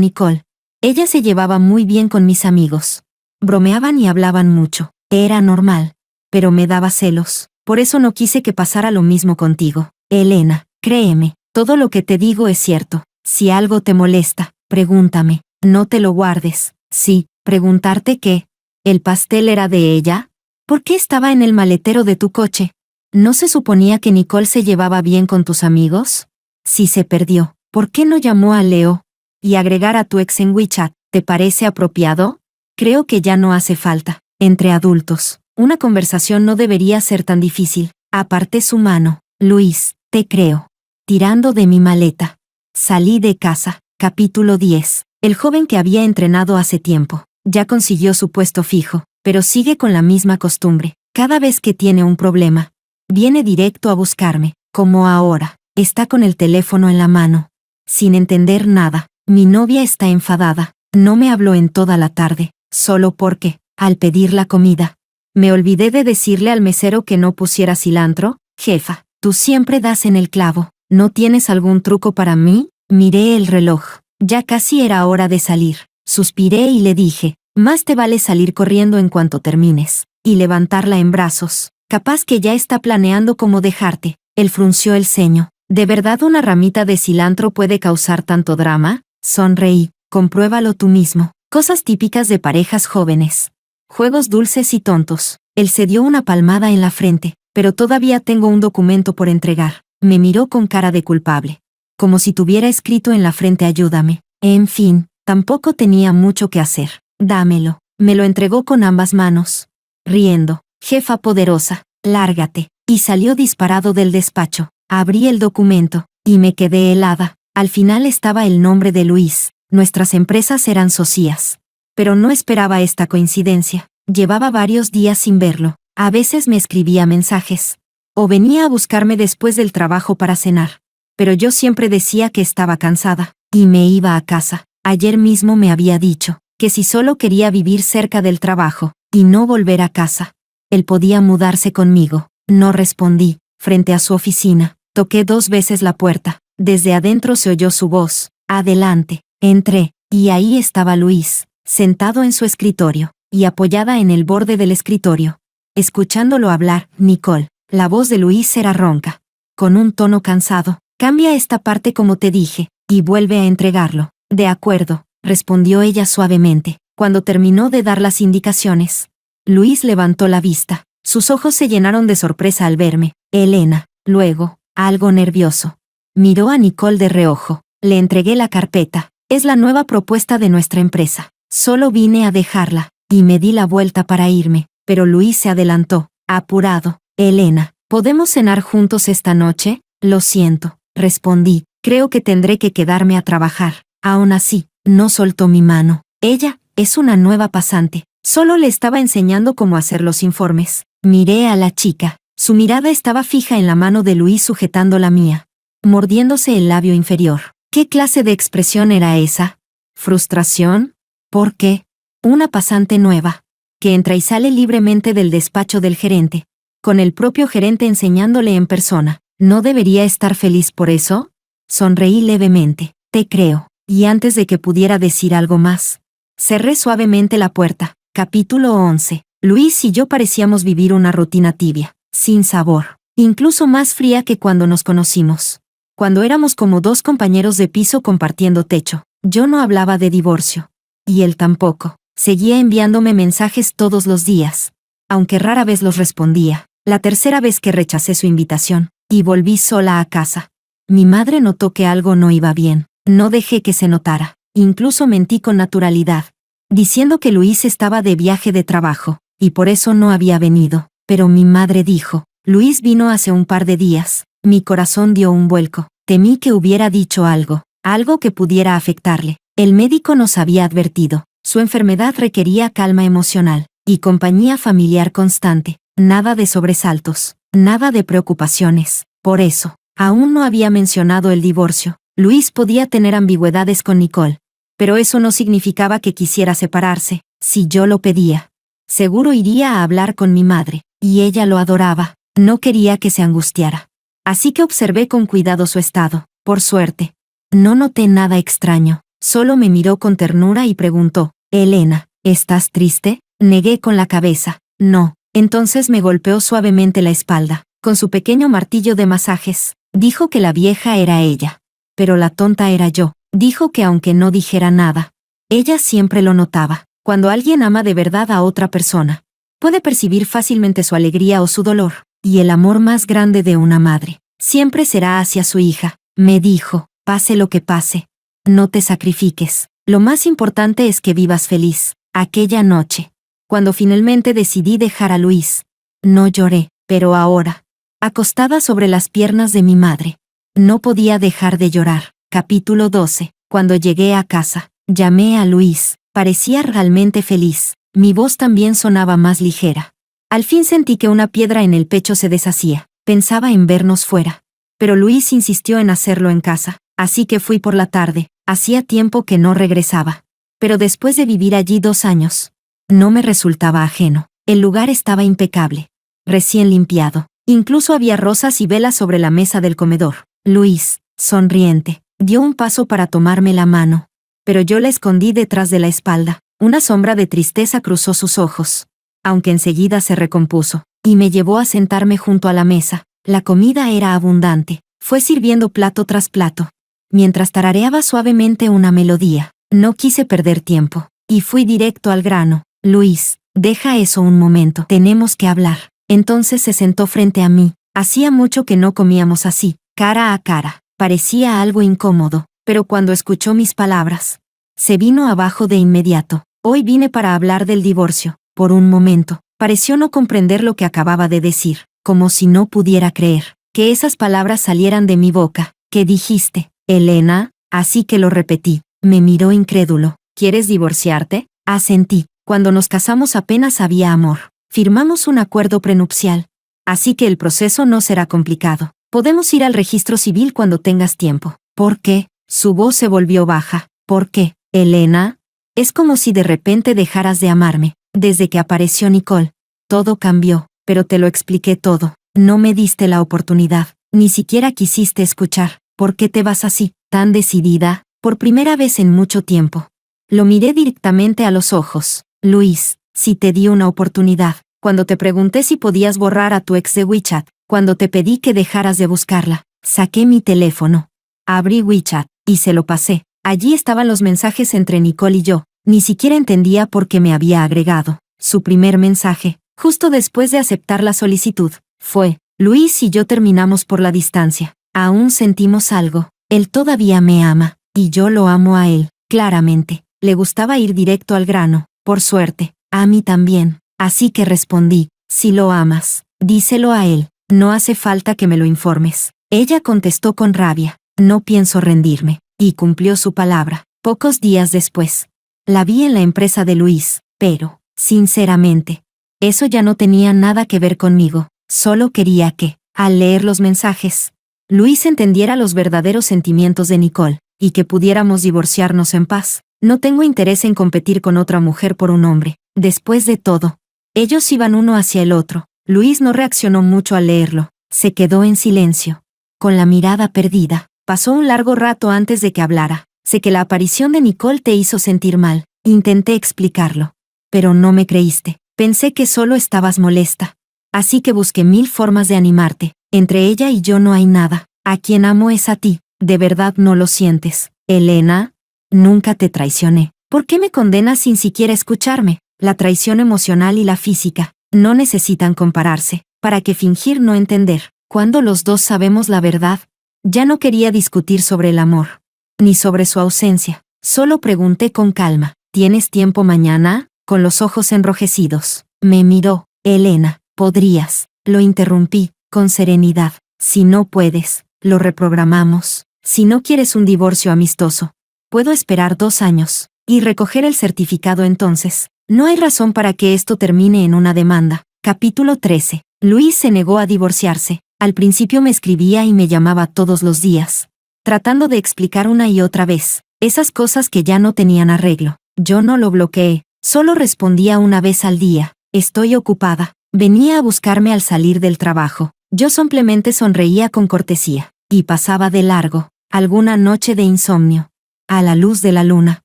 Nicole, ella se llevaba muy bien con mis amigos. Bromeaban y hablaban mucho. Era normal. Pero me daba celos. Por eso no quise que pasara lo mismo contigo. Elena, créeme, todo lo que te digo es cierto. Si algo te molesta, pregúntame. No te lo guardes. Sí, preguntarte qué. ¿El pastel era de ella? ¿Por qué estaba en el maletero de tu coche? ¿No se suponía que Nicole se llevaba bien con tus amigos? Si se perdió, ¿por qué no llamó a Leo? Y agregar a tu ex en WeChat, ¿te parece apropiado? Creo que ya no hace falta. Entre adultos, una conversación no debería ser tan difícil. Aparté su mano. Luis, te creo. Tirando de mi maleta. Salí de casa. Capítulo 10. El joven que había entrenado hace tiempo, ya consiguió su puesto fijo, pero sigue con la misma costumbre. Cada vez que tiene un problema, viene directo a buscarme, como ahora. Está con el teléfono en la mano. Sin entender nada, mi novia está enfadada. No me habló en toda la tarde, solo porque, al pedir la comida, me olvidé de decirle al mesero que no pusiera cilantro. Jefa, tú siempre das en el clavo. ¿No tienes algún truco para mí? Miré el reloj. Ya casi era hora de salir. Suspiré y le dije, más te vale salir corriendo en cuanto termines, y levantarla en brazos. Capaz que ya está planeando cómo dejarte. Él frunció el ceño. ¿De verdad una ramita de cilantro puede causar tanto drama? Sonreí. Compruébalo tú mismo. Cosas típicas de parejas jóvenes. Juegos dulces y tontos. Él se dio una palmada en la frente. Pero todavía tengo un documento por entregar. Me miró con cara de culpable. Como si tuviera escrito en la frente ayúdame. En fin, tampoco tenía mucho que hacer. Dámelo. Me lo entregó con ambas manos. Riendo. Jefa poderosa, lárgate. Y salió disparado del despacho. Abrí el documento, y me quedé helada. Al final estaba el nombre de Luis. Nuestras empresas eran socias. Pero no esperaba esta coincidencia. Llevaba varios días sin verlo. A veces me escribía mensajes. O venía a buscarme después del trabajo para cenar. Pero yo siempre decía que estaba cansada, y me iba a casa. Ayer mismo me había dicho que si solo quería vivir cerca del trabajo, y no volver a casa, él podía mudarse conmigo. No respondí. Frente a su oficina, toqué 2 veces la puerta. Desde adentro se oyó su voz. Adelante. Entré, y ahí estaba Luis, sentado en su escritorio, y apoyada en el borde del escritorio. Escuchándolo hablar, Nicole, la voz de Luis era ronca. Con un tono cansado, cambia esta parte como te dije, y vuelve a entregarlo. De acuerdo, respondió ella suavemente, cuando terminó de dar las indicaciones. Luis levantó la vista. Sus ojos se llenaron de sorpresa al verme. Elena, luego, algo nervioso. Miró a Nicole de reojo. Le entregué la carpeta. Es la nueva propuesta de nuestra empresa. Solo vine a dejarla, y me di la vuelta para irme, pero Luis se adelantó, apurado. Elena, ¿podemos cenar juntos esta noche? Lo siento, respondí. Creo que tendré que quedarme a trabajar. Aún así, no soltó mi mano. Ella es una nueva pasante. Solo le estaba enseñando cómo hacer los informes. Miré a la chica. Su mirada estaba fija en la mano de Luis sujetando la mía, mordiéndose el labio inferior. ¿Qué clase de expresión era esa? ¿Frustración? ¿Por qué? Una pasante nueva, que entra y sale libremente del despacho del gerente, con el propio gerente enseñándole en persona. ¿No debería estar feliz por eso? Sonreí levemente. Te creo. Y antes de que pudiera decir algo más, cerré suavemente la puerta. Capítulo 11. Luis y yo parecíamos vivir una rutina tibia, sin sabor, incluso más fría que cuando nos conocimos. Cuando éramos como dos compañeros de piso compartiendo techo, yo no hablaba de divorcio. Y él tampoco. Seguía enviándome mensajes todos los días, aunque rara vez los respondía. La tercera vez que rechacé su invitación, y volví sola a casa. Mi madre notó que algo no iba bien. No dejé que se notara. Incluso mentí con naturalidad, diciendo que Luis estaba de viaje de trabajo, y por eso no había venido. Pero mi madre dijo, Luis vino hace un par de días. Mi corazón dio un vuelco. Temí que hubiera dicho algo que pudiera afectarle. El médico nos había advertido. Su enfermedad requería calma emocional y compañía familiar constante. Nada de sobresaltos, nada de preocupaciones. Por eso, aún no había mencionado el divorcio. Luis podía tener ambigüedades con Nicole, pero eso no significaba que quisiera separarse. Si yo lo pedía, seguro iría a hablar con mi madre, y ella lo adoraba. No quería que se angustiara. Así que observé con cuidado su estado. Por suerte, no noté nada extraño. Solo me miró con ternura y preguntó, Elena, ¿estás triste? Negué con la cabeza. No. Entonces me golpeó suavemente la espalda, con su pequeño martillo de masajes. Dijo que la vieja era ella. Pero la tonta era yo. Dijo que aunque no dijera nada, ella siempre lo notaba. Cuando alguien ama de verdad a otra persona, puede percibir fácilmente su alegría o su dolor. Y el amor más grande de una madre siempre será hacia su hija. Me dijo, pase lo que pase, no te sacrifiques. Lo más importante es que vivas feliz. Aquella noche, cuando finalmente decidí dejar a Luis, no lloré, pero ahora, acostada sobre las piernas de mi madre, no podía dejar de llorar. Capítulo 12. Cuando llegué a casa, llamé a Luis. Parecía realmente feliz. Mi voz también sonaba más ligera. Al fin sentí que una piedra en el pecho se deshacía. Pensaba en vernos fuera. Pero Luis insistió en hacerlo en casa, así que fui por la tarde. Hacía tiempo que no regresaba. Pero después de vivir allí 2 años, no me resultaba ajeno. El lugar estaba impecable, recién limpiado. Incluso había rosas y velas sobre la mesa del comedor. Luis, sonriente, dio un paso para tomarme la mano, pero yo la escondí detrás de la espalda. Una sombra de tristeza cruzó sus ojos, aunque enseguida se recompuso, y me llevó a sentarme junto a la mesa. La comida era abundante. Fue sirviendo plato tras plato, mientras tarareaba suavemente una melodía. No quise perder tiempo, y fui directo al grano. Luis, deja eso un momento. Tenemos que hablar. Entonces se sentó frente a mí. Hacía mucho que no comíamos así, cara a cara. Parecía algo incómodo, pero cuando escuchó mis palabras, se vino abajo de inmediato. Hoy vine para hablar del divorcio. Por un momento, pareció no comprender lo que acababa de decir, como si no pudiera creer que esas palabras salieran de mi boca. ¿Qué dijiste, Elena? Así que lo repetí. Me miró incrédulo. ¿Quieres divorciarte? Asentí. Cuando nos casamos apenas había amor. Firmamos un acuerdo prenupcial. Así que el proceso no será complicado. Podemos ir al registro civil cuando tengas tiempo. ¿Por qué? Su voz se volvió baja. ¿Por qué, Elena? Es como si de repente dejaras de amarme. Desde que apareció Nicole, todo cambió, pero te lo expliqué todo. No me diste la oportunidad. Ni siquiera quisiste escuchar. ¿Por qué te vas así, tan decidida? por primera vez en mucho tiempo. Lo miré directamente a los ojos. Luis, si te di una oportunidad, cuando te pregunté si podías borrar a tu ex de WeChat, cuando te pedí que dejaras de buscarla, saqué mi teléfono. Abrí WeChat, y se lo pasé. Allí estaban los mensajes entre Nicole y yo. Ni siquiera entendía por qué me había agregado. Su primer mensaje, justo después de aceptar la solicitud, fue: Luis y yo terminamos por la distancia. Aún sentimos algo. Él todavía me ama, y yo lo amo a él, claramente. Le gustaba ir directo al grano, por suerte. A mí también. Así que respondí: si lo amas, díselo a él. No hace falta que me lo informes. Ella contestó con rabia: no pienso rendirme. Y cumplió su palabra. Pocos días después, la vi en la empresa de Luis, pero, sinceramente, eso ya no tenía nada que ver conmigo. Solo quería que, al leer los mensajes, Luis entendiera los verdaderos sentimientos de Nicole, y que pudiéramos divorciarnos en paz. No tengo interés en competir con otra mujer por un hombre. Después de todo, ellos iban uno hacia el otro. Luis no reaccionó mucho al leerlo. Se quedó en silencio, con la mirada perdida. Pasó un largo rato antes de que hablara. Sé que la aparición de Nicole te hizo sentir mal. Intenté explicarlo. Pero no me creíste. Pensé que solo estabas molesta. Así que busqué 1000 formas de animarte. Entre ella y yo no hay nada. A quien amo es a ti. ¿De verdad no lo sientes, Elena? Nunca te traicioné. ¿Por qué me condenas sin siquiera escucharme? La traición emocional y la física no necesitan compararse. ¿Para qué fingir no entender? Cuando los dos sabemos la verdad. Ya no quería discutir sobre el amor, ni sobre su ausencia. Solo pregunté con calma: ¿tienes tiempo mañana? Con los ojos enrojecidos, me miró. Elena, ¿podrías? Lo interrumpí, con serenidad. Si no puedes, lo reprogramamos. Si no quieres un divorcio amistoso, puedo esperar 2 años, y recoger el certificado entonces. No hay razón para que esto termine en una demanda. Capítulo 13. Luis se negó a divorciarse. Al principio me escribía y me llamaba todos los días, tratando de explicar una y otra vez esas cosas que ya no tenían arreglo. Yo no lo bloqueé, solo respondía una vez al día: estoy ocupada. Venía a buscarme al salir del trabajo. Yo simplemente sonreía con cortesía, y pasaba de largo. Alguna noche de insomnio, a la luz de la luna,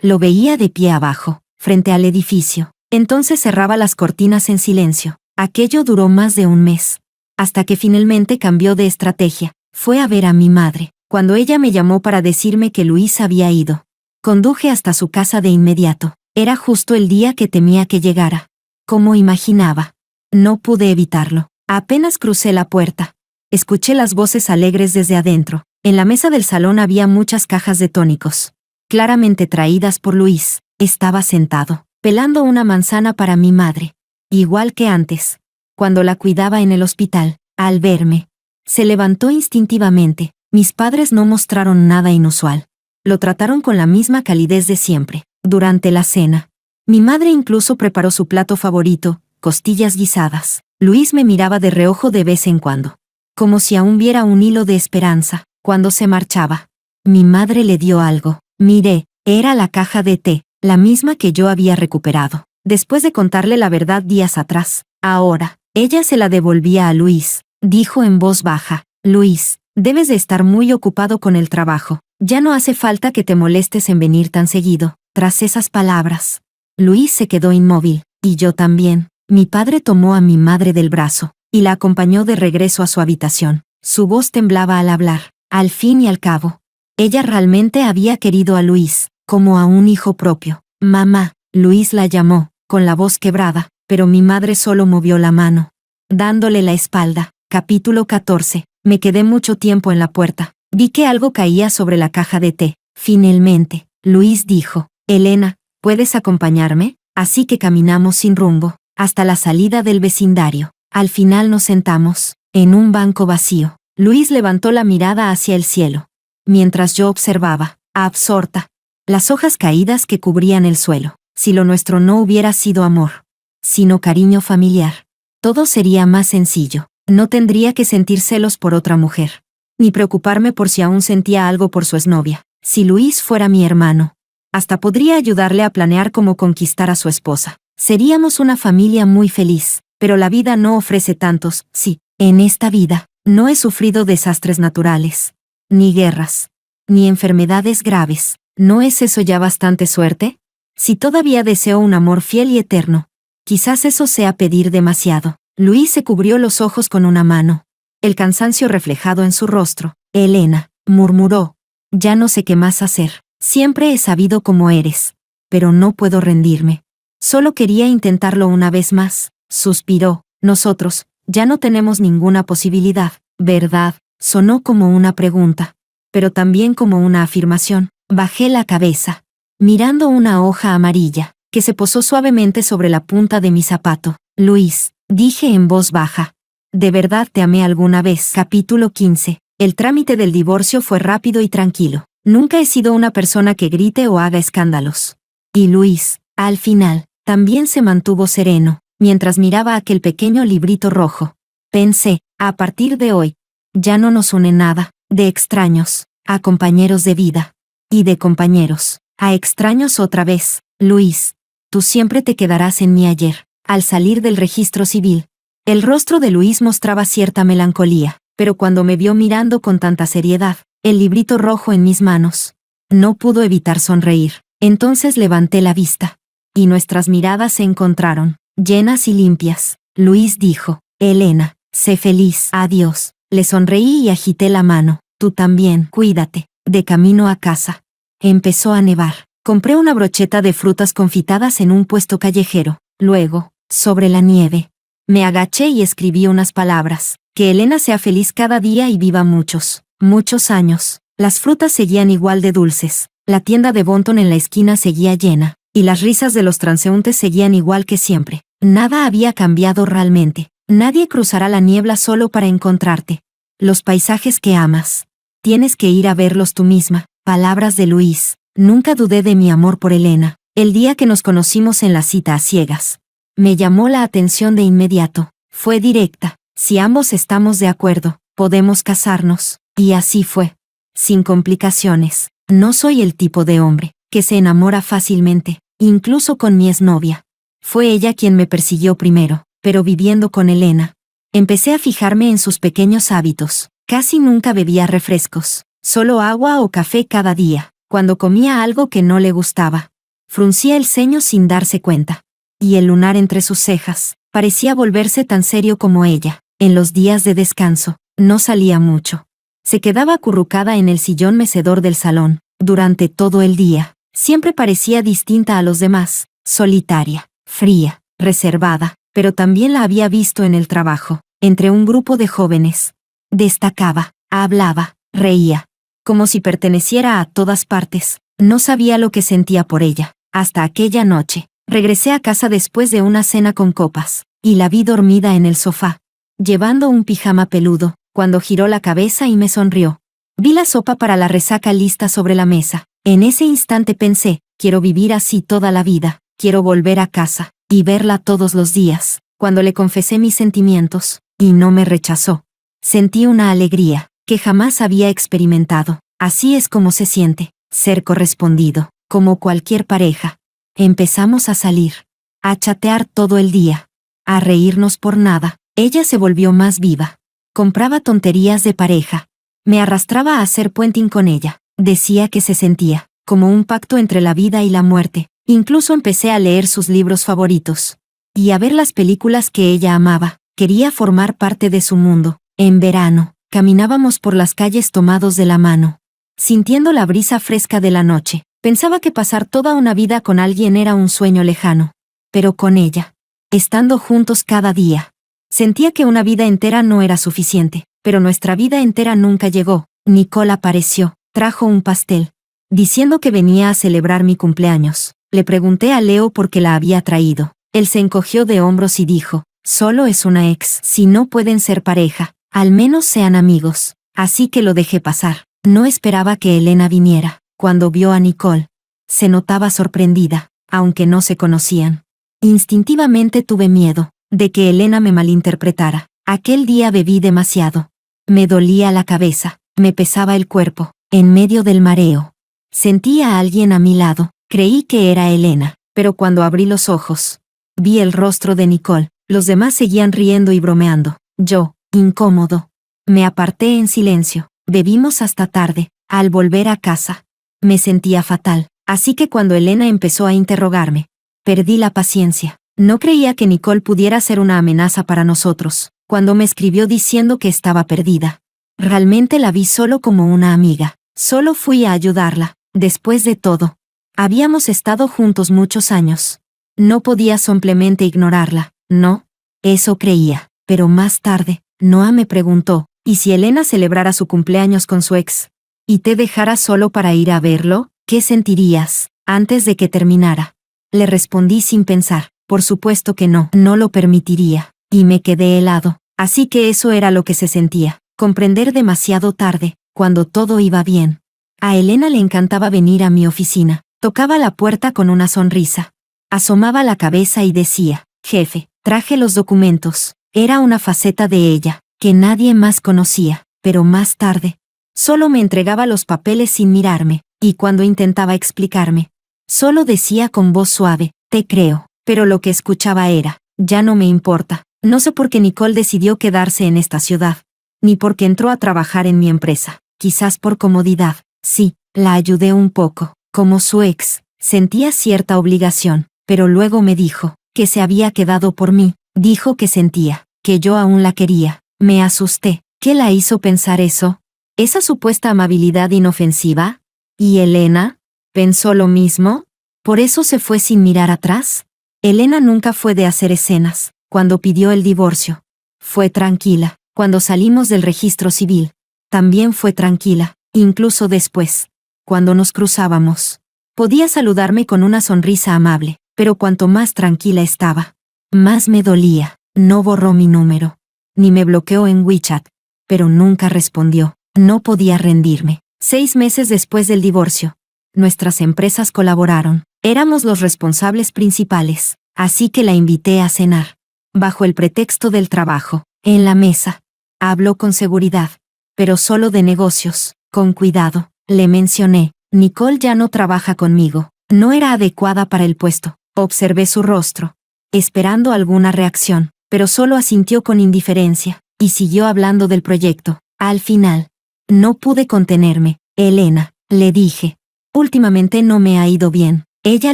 lo veía de pie abajo, frente al edificio. Entonces cerraba las cortinas en silencio. Aquello duró más de un mes. Hasta que finalmente cambió de estrategia. Fue a ver a mi madre. Cuando ella me llamó para decirme que Luis había ido, conduje hasta su casa de inmediato. Era justo el día que temía que llegara. Como imaginaba. No pude evitarlo. Apenas crucé la puerta, escuché las voces alegres desde adentro. En la mesa del salón había muchas cajas de tónicos, claramente traídas por Luis. Estaba sentado, pelando una manzana para mi madre. Igual que antes, cuando la cuidaba en el hospital. Al verme, se levantó instintivamente. Mis padres no mostraron nada inusual. Lo trataron con la misma calidez de siempre. Durante la cena, mi madre incluso preparó su plato favorito, costillas guisadas. Luis me miraba de reojo de vez en cuando, como si aún viera un hilo de esperanza. Cuando se marchaba, mi madre le dio algo. Miré, era la caja de té, la misma que yo había recuperado, después de contarle la verdad días atrás. Ahora, ella se la devolvía a Luis. Dijo en voz baja: Luis, debes de estar muy ocupado con el trabajo. Ya no hace falta que te molestes en venir tan seguido. Tras esas palabras, Luis se quedó inmóvil, y yo también. Mi padre tomó a mi madre del brazo, y la acompañó de regreso a su habitación. Su voz temblaba al hablar. Al fin y al cabo, ella realmente había querido a Luis, como a un hijo propio. Mamá, Luis la llamó, con la voz quebrada, pero mi madre solo movió la mano, dándole la espalda. Capítulo 14. Me quedé mucho tiempo en la puerta. Vi que algo caía sobre la caja de té. Finalmente, Luis dijo: Elena, ¿puedes acompañarme? Así que caminamos sin rumbo, hasta la salida del vecindario. Al final nos sentamos, en un banco vacío. Luis levantó la mirada hacia el cielo, mientras yo observaba, absorta, las hojas caídas que cubrían el suelo. Si lo nuestro no hubiera sido amor, sino cariño familiar, todo sería más sencillo. No tendría que sentir celos por otra mujer, ni preocuparme por si aún sentía algo por su exnovia. Si Luis fuera mi hermano, hasta podría ayudarle a planear cómo conquistar a su esposa. Seríamos una familia muy feliz, pero la vida no ofrece tantos. Sí, en esta vida, no he sufrido desastres naturales, ni guerras, ni enfermedades graves. ¿No es eso ya bastante suerte? Si todavía deseo un amor fiel y eterno, quizás eso sea pedir demasiado. Luis se cubrió los ojos con una mano, el cansancio reflejado en su rostro. Elena, murmuró, ya no sé qué más hacer. Siempre he sabido cómo eres, pero no puedo rendirme. Solo quería intentarlo una vez más. Suspiró. Nosotros, ya no tenemos ninguna posibilidad, ¿verdad? Sonó como una pregunta, pero también como una afirmación. Bajé la cabeza, mirando una hoja amarilla, que se posó suavemente sobre la punta de mi zapato. Luis, dije en voz baja, ¿de verdad te amé alguna vez? Capítulo 15. El trámite del divorcio fue rápido y tranquilo. Nunca he sido una persona que grite o haga escándalos. Y Luis, al final, también se mantuvo sereno, mientras miraba aquel pequeño librito rojo. Pensé, a partir de hoy, ya no nos une nada, de extraños, a compañeros de vida. Y de compañeros, a extraños otra vez. Luis, tú siempre te quedarás en mi ayer. Al salir del registro civil, el rostro de Luis mostraba cierta melancolía, pero cuando me vio mirando con tanta seriedad, el librito rojo en mis manos, no pudo evitar sonreír. Entonces levanté la vista, y nuestras miradas se encontraron, llenas y limpias. Luis dijo, Elena, sé feliz. Adiós. Le sonreí y agité la mano. Tú también, cuídate. De camino a casa. Empezó a nevar. Compré una brocheta de frutas confitadas en un puesto callejero. Luego, sobre la nieve, me agaché y escribí unas palabras. Que Elena sea feliz cada día y viva muchos, muchos años. Las frutas seguían igual de dulces. La tienda de Bonton en la esquina seguía llena, y las risas de los transeúntes seguían igual que siempre. Nada había cambiado realmente. Nadie cruzará la niebla solo para encontrarte. Los paisajes que amas, tienes que ir a verlos tú misma. Palabras de Luis. Nunca dudé de mi amor por Elena. El día que nos conocimos en la cita a ciegas, me llamó la atención de inmediato. Fue directa. Si ambos estamos de acuerdo, podemos casarnos. Y así fue. Sin complicaciones. No soy el tipo de hombre que se enamora fácilmente, incluso con mi exnovia. Fue ella quien me persiguió primero, pero viviendo con Elena, empecé a fijarme en sus pequeños hábitos. Casi nunca bebía refrescos, solo agua o café cada día. Cuando comía algo que no le gustaba, fruncía el ceño sin darse cuenta, y el lunar entre sus cejas parecía volverse tan serio como ella. En los días de descanso, no salía mucho. Se quedaba acurrucada en el sillón mecedor del salón. Durante todo el día, siempre parecía distinta a los demás, solitaria, fría, reservada, pero también la había visto en el trabajo, entre un grupo de jóvenes. Destacaba, hablaba, reía, como si perteneciera a todas partes. No sabía lo que sentía por ella. Hasta aquella noche, regresé a casa después de una cena con copas, y la vi dormida en el sofá, llevando un pijama peludo, cuando giró la cabeza y me sonrió. Vi la sopa para la resaca lista sobre la mesa. En ese instante pensé, quiero vivir así toda la vida, quiero volver a casa, y verla todos los días. Cuando le confesé mis sentimientos, y no me rechazó, sentí una alegría que jamás había experimentado. Así es como se siente, ser correspondido, como cualquier pareja. Empezamos a salir, a chatear todo el día, a reírnos por nada. Ella se volvió más viva. Compraba tonterías de pareja. Me arrastraba a hacer puenting con ella. Decía que se sentía como un pacto entre la vida y la muerte. Incluso empecé a leer sus libros favoritos y a ver las películas que ella amaba. Quería formar parte de su mundo. En verano, caminábamos por las calles tomados de la mano, sintiendo la brisa fresca de la noche. Pensaba que pasar toda una vida con alguien era un sueño lejano. Pero con ella, estando juntos cada día, sentía que una vida entera no era suficiente. Pero nuestra vida entera nunca llegó. Nicole apareció, trajo un pastel, diciendo que venía a celebrar mi cumpleaños. Le pregunté a Leo por qué la había traído. Él se encogió de hombros y dijo, solo es una ex. Si no pueden ser pareja, al menos sean amigos. Así que lo dejé pasar. No esperaba que Elena viniera. Cuando vio a Nicole, se notaba sorprendida, aunque no se conocían. Instintivamente tuve miedo de que Elena me malinterpretara. Aquel día bebí demasiado. Me dolía la cabeza, me pesaba el cuerpo. En medio del mareo, sentí a alguien a mi lado. Creí que era Elena, pero cuando abrí los ojos, vi el rostro de Nicole. Los demás seguían riendo y bromeando. Yo, incómodo, me aparté en silencio. Bebimos hasta tarde, Al volver a casa, me sentía fatal, así que cuando Elena empezó a interrogarme, perdí la paciencia. No creía que Nicole pudiera ser una amenaza para nosotros, cuando me escribió diciendo que estaba perdida. Realmente la vi solo como una amiga. Solo fui a ayudarla. Después de todo, habíamos estado juntos muchos años. No podía simplemente ignorarla, ¿no? Eso creía. Pero más tarde, Noah me preguntó, ¿y si Elena celebrara su cumpleaños con su ex? ¿Y te dejara solo para ir a verlo? ¿Qué sentirías? Antes de que terminara. Le respondí sin pensar. Por supuesto que no, no lo permitiría. Y me quedé helado. Así que eso era lo que se sentía. Comprender demasiado tarde, cuando todo iba bien. A Elena le encantaba venir a mi oficina. Tocaba la puerta con una sonrisa. Asomaba la cabeza y decía, jefe, traje los documentos. Era una faceta de ella, que nadie más conocía. Pero más tarde, solo me entregaba los papeles sin mirarme, y cuando intentaba explicarme, solo decía con voz suave, te creo. Pero lo que escuchaba era, ya no me importa. No sé por qué Nicole decidió quedarse en esta ciudad, ni por qué entró a trabajar en mi empresa. Quizás por comodidad. Sí, la ayudé un poco. Como su ex, sentía cierta obligación, pero luego me dijo que se había quedado por mí. Dijo que sentía que yo aún la quería. Me asusté. ¿Qué la hizo pensar eso? ¿Esa supuesta amabilidad inofensiva? ¿Y Elena? ¿Pensó lo mismo? ¿Por eso se fue sin mirar atrás? Elena nunca fue de hacer escenas. Cuando pidió el divorcio, fue tranquila. Cuando salimos del registro civil, también fue tranquila. Incluso después, cuando nos cruzábamos, podía saludarme con una sonrisa amable, pero cuanto más tranquila estaba, más me dolía. No borró mi número, ni me bloqueó en WeChat, pero nunca respondió. No podía rendirme. 6 meses después del divorcio, nuestras empresas colaboraron. Éramos los responsables principales, así que la invité a cenar. Bajo el pretexto del trabajo, en la mesa, habló con seguridad, pero solo de negocios. Con cuidado, le mencioné, Nicole ya no trabaja conmigo. No era adecuada para el puesto. Observé su rostro, esperando alguna reacción, pero solo asintió con indiferencia, y siguió hablando del proyecto. Al final, no pude contenerme. Elena, le dije, últimamente no me ha ido bien. Ella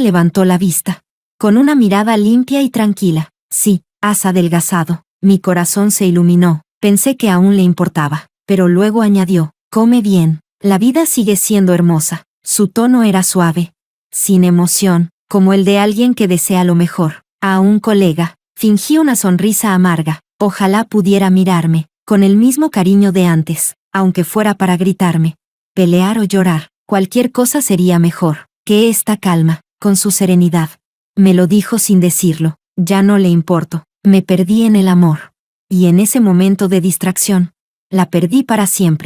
levantó la vista, con una mirada limpia y tranquila. Sí, has adelgazado. Mi corazón se iluminó. Pensé que aún le importaba, pero luego añadió, come bien. La vida sigue siendo hermosa. Su tono era suave, sin emoción, como el de alguien que desea lo mejor. A un colega, fingí una sonrisa amarga. Ojalá pudiera mirarme, con el mismo cariño de antes, aunque fuera para gritarme, pelear o llorar. Cualquier cosa sería mejor que esta calma, con su serenidad. Me lo dijo sin decirlo. Ya no le importo. Me perdí en el amor. Y en ese momento de distracción, la perdí para siempre.